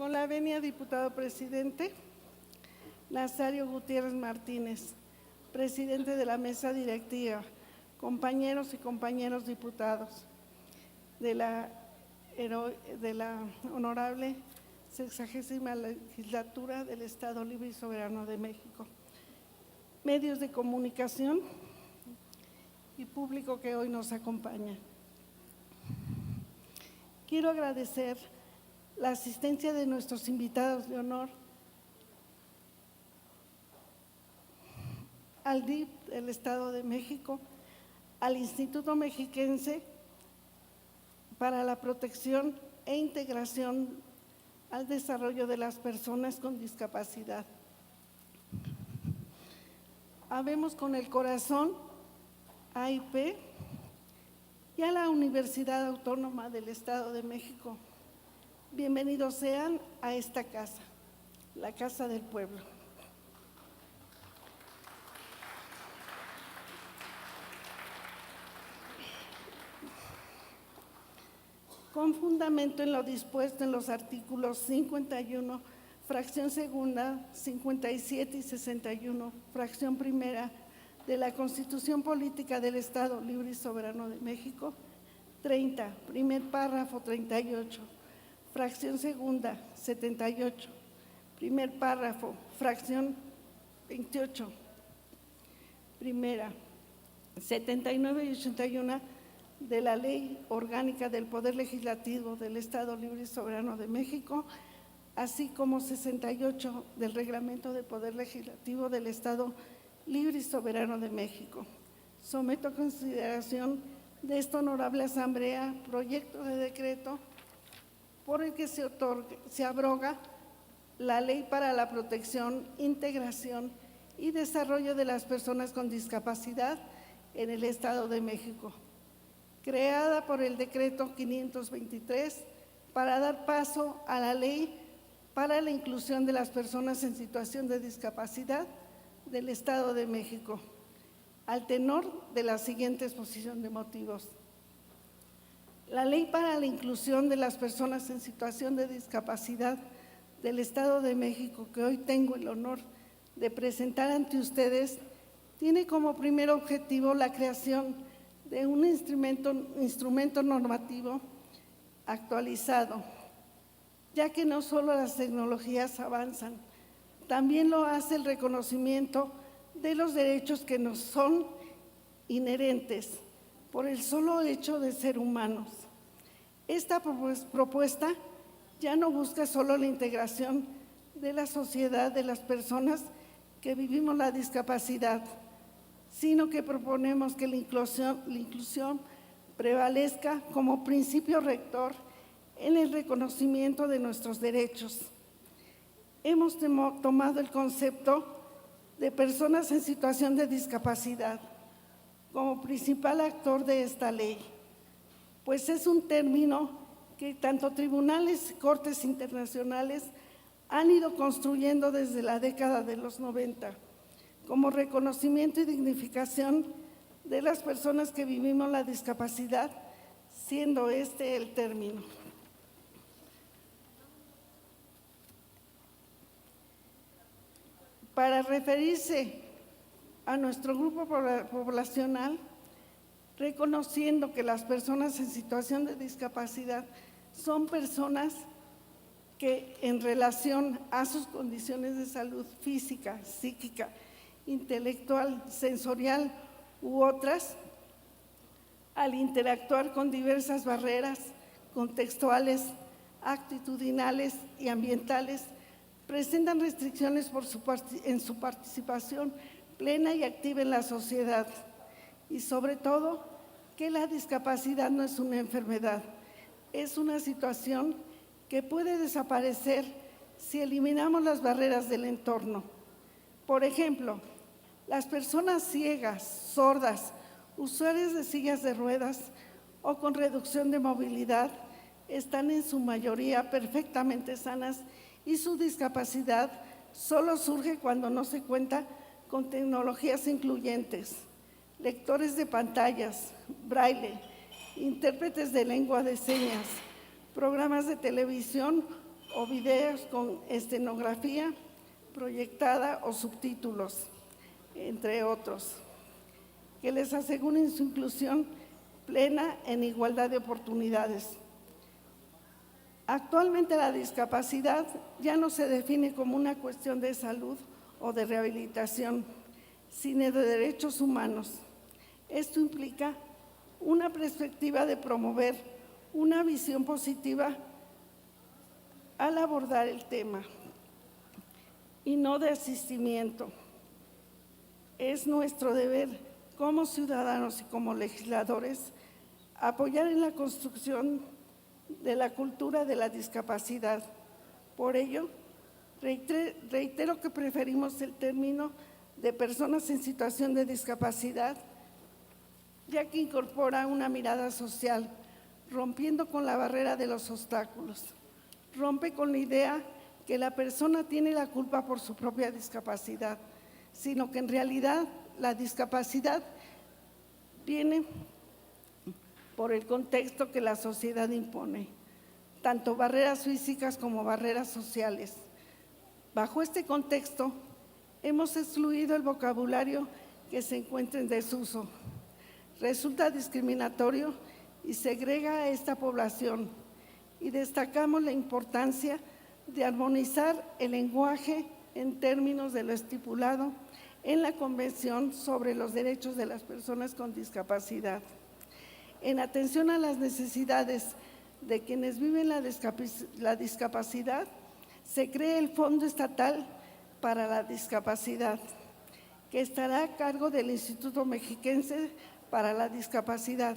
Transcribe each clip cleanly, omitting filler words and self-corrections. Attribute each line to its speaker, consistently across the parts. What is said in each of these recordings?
Speaker 1: Con la venia, diputado presidente, Nazario Gutiérrez Martínez, presidente de la mesa directiva, compañeros y compañeros diputados de la honorable 60ª legislatura del Estado Libre y Soberano de México, medios de comunicación y público que hoy nos acompaña. Quiero agradecer la asistencia de nuestros invitados de honor, al DIF del Estado de México, al Instituto Mexiquense para la Protección e Integración al Desarrollo de las Personas con Discapacidad. Habemos con el corazón AIP y a la Universidad Autónoma del Estado de México. Bienvenidos sean a esta casa, la Casa del Pueblo. Con fundamento en lo dispuesto en los artículos 51, fracción segunda, 57 y 61, fracción primera de la Constitución Política del Estado Libre y Soberano de México, 30, primer párrafo 38, fracción segunda, 78, primer párrafo, fracción 28, primera, 79 y 81 de la Ley Orgánica del Poder Legislativo del Estado Libre y Soberano de México, así como 68 del Reglamento del Poder Legislativo del Estado Libre y Soberano de México. Someto a consideración de esta honorable asamblea proyecto de decreto por el que se abroga la Ley para la Protección, Integración y Desarrollo de las Personas con Discapacidad en el Estado de México, creada por el Decreto 523 para dar paso a la Ley para la Inclusión de las Personas en Situación de Discapacidad del Estado de México, al tenor de la siguiente exposición de motivos. La Ley para la Inclusión de las Personas en Situación de Discapacidad del Estado de México, que hoy tengo el honor de presentar ante ustedes, tiene como primer objetivo la creación de un instrumento normativo actualizado, ya que no solo las tecnologías avanzan, también lo hace el reconocimiento de los derechos que nos son inherentes por el solo hecho de ser humanos. Esta propuesta ya no busca solo la integración de la sociedad de las personas que vivimos la discapacidad, sino que proponemos que la inclusión prevalezca como principio rector en el reconocimiento de nuestros derechos. Hemos tomado el concepto de personas en situación de discapacidad como principal actor de esta ley, pues es un término que tanto tribunales y cortes internacionales han ido construyendo desde la década de los 90, como reconocimiento y dignificación de las personas que vivimos la discapacidad, siendo este el término. Para referirse a nuestro grupo poblacional, reconociendo que las personas en situación de discapacidad son personas que en relación a sus condiciones de salud física, psíquica, intelectual, sensorial u otras, al interactuar con diversas barreras contextuales, actitudinales y ambientales, presentan restricciones en su participación plena y activa en la sociedad, y sobre todo que la discapacidad no es una enfermedad, es una situación que puede desaparecer si eliminamos las barreras del entorno. Por ejemplo, las personas ciegas, sordas, usuarios de sillas de ruedas o con reducción de movilidad están en su mayoría perfectamente sanas y su discapacidad solo surge cuando no se cuenta con tecnologías incluyentes, lectores de pantallas, braille, intérpretes de lengua de señas, programas de televisión o videos con escenografía proyectada o subtítulos, entre otros, que les aseguren su inclusión plena en igualdad de oportunidades. Actualmente la discapacidad ya no se define como una cuestión de salud o de rehabilitación, sino de derechos humanos. Esto implica una perspectiva de promover una visión positiva al abordar el tema y no de asistimiento. Es nuestro deber como ciudadanos y como legisladores apoyar en la construcción de la cultura de la discapacidad. Por ello, reitero que preferimos el término de personas en situación de discapacidad, ya que incorpora una mirada social, rompiendo con la barrera de los obstáculos. Rompe con la idea que la persona tiene la culpa por su propia discapacidad, sino que en realidad la discapacidad viene por el contexto que la sociedad impone, tanto barreras físicas como barreras sociales. Bajo este contexto, hemos excluido el vocabulario que se encuentra en desuso. Resulta discriminatorio y segrega a esta población, y destacamos la importancia de armonizar el lenguaje en términos de lo estipulado en la Convención sobre los Derechos de las Personas con Discapacidad. En atención a las necesidades de quienes viven la discapacidad, se crea el Fondo Estatal para la Discapacidad, que estará a cargo del Instituto Mexiquense para la Discapacidad,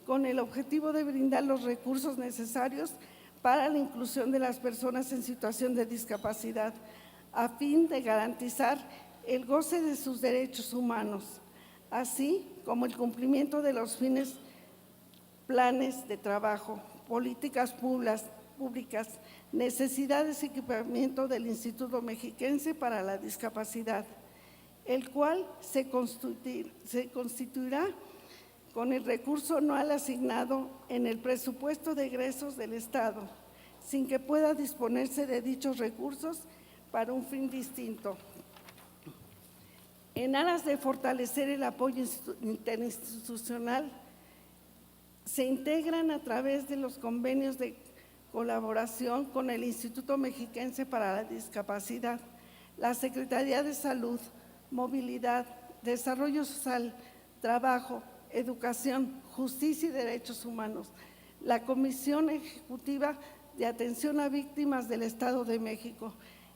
Speaker 1: con el objetivo de brindar los recursos necesarios para la inclusión de las personas en situación de discapacidad, a fin de garantizar el goce de sus derechos humanos, así como el cumplimiento de los planes de trabajo, políticas públicas, necesidades y equipamiento del Instituto Mexiquense para la Discapacidad, el cual se constituirá con el recurso anual asignado en el presupuesto de egresos del Estado, sin que pueda disponerse de dichos recursos para un fin distinto. En aras de fortalecer el apoyo interinstitucional, se integran a través de los convenios de colaboración con el Instituto Mexiquense para la Discapacidad, la Secretaría de Salud, Movilidad, Desarrollo Social, Trabajo, Educación, Justicia y Derechos Humanos, la Comisión Ejecutiva de Atención a Víctimas del Estado de México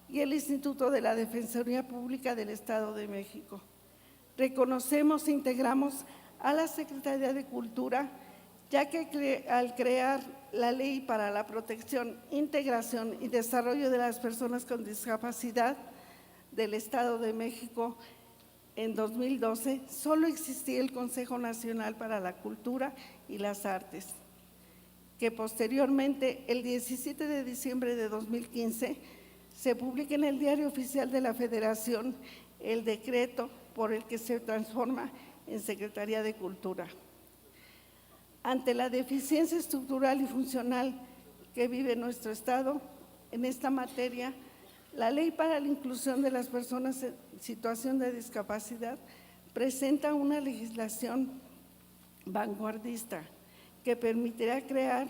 Speaker 1: y el Instituto de la Defensoría Pública del Estado de México. Reconocemos e integramos a la Secretaría de Cultura, ya que al crear la Ley para la Protección, Integración y Desarrollo de las Personas con Discapacidad del Estado de México en 2012, solo existía el Consejo Nacional para la Cultura y las Artes, que posteriormente, el 17 de diciembre de 2015, se publica en el Diario Oficial de la Federación el decreto por el que se transforma en Secretaría de Cultura. Ante la deficiencia estructural y funcional que vive nuestro Estado en esta materia, la Ley para la Inclusión de las Personas en Situación de Discapacidad presenta una legislación vanguardista que permitirá crear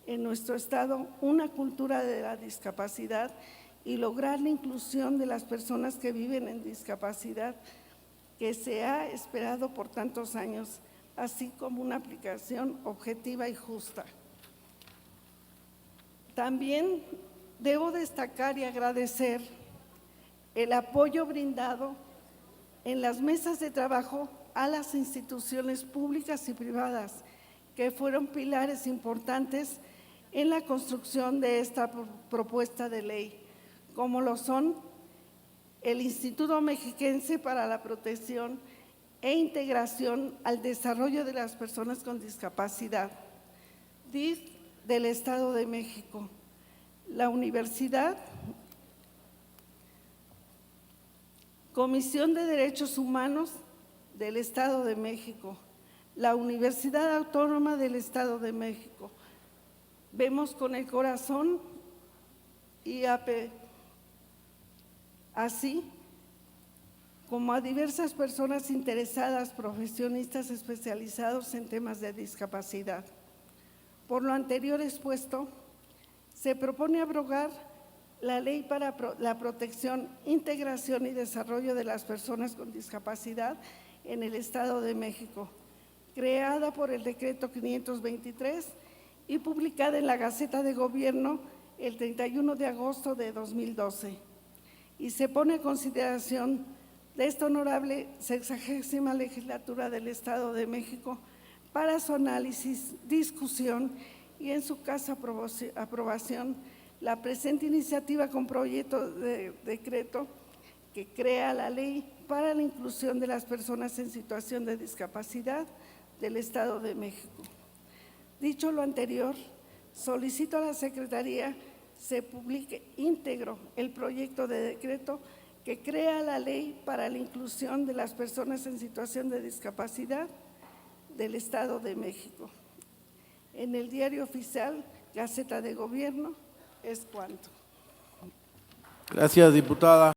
Speaker 1: en nuestro Estado una cultura de la discapacidad y lograr la inclusión de las personas que viven en discapacidad que se ha esperado por tantos años, así como una aplicación objetiva y justa. También debo destacar y agradecer el apoyo brindado en las mesas de trabajo a las instituciones públicas y privadas, que fueron pilares importantes en la construcción de esta propuesta de ley, como lo son el Instituto Mexiquense para la Protección e Integración al Desarrollo de las Personas con Discapacidad, DIF del Estado de México, la Universidad, Comisión de Derechos Humanos del Estado de México, la Universidad Autónoma del Estado de México. Vemos con el corazón IAP, así como a diversas personas interesadas, profesionistas especializados en temas de discapacidad. Por lo anterior expuesto, se propone abrogar la Ley para la Protección, Integración y Desarrollo de las Personas con Discapacidad en el Estado de México, creada por el Decreto 523 y publicada en la Gaceta de Gobierno el 31 de agosto de 2012. Y se pone a consideración de esta honorable 60ª legislatura del Estado de México para su análisis, discusión y en su caso aprobación la presente iniciativa con proyecto de decreto que crea la Ley para la Inclusión de las Personas en Situación de Discapacidad del Estado de México. Dicho lo anterior, solicito a la Secretaría se publique íntegro el proyecto de decreto que crea la Ley para la Inclusión de las Personas en Situación de Discapacidad del Estado de México. En el Diario Oficial, Gaceta de Gobierno, es cuanto.
Speaker 2: Gracias, diputada.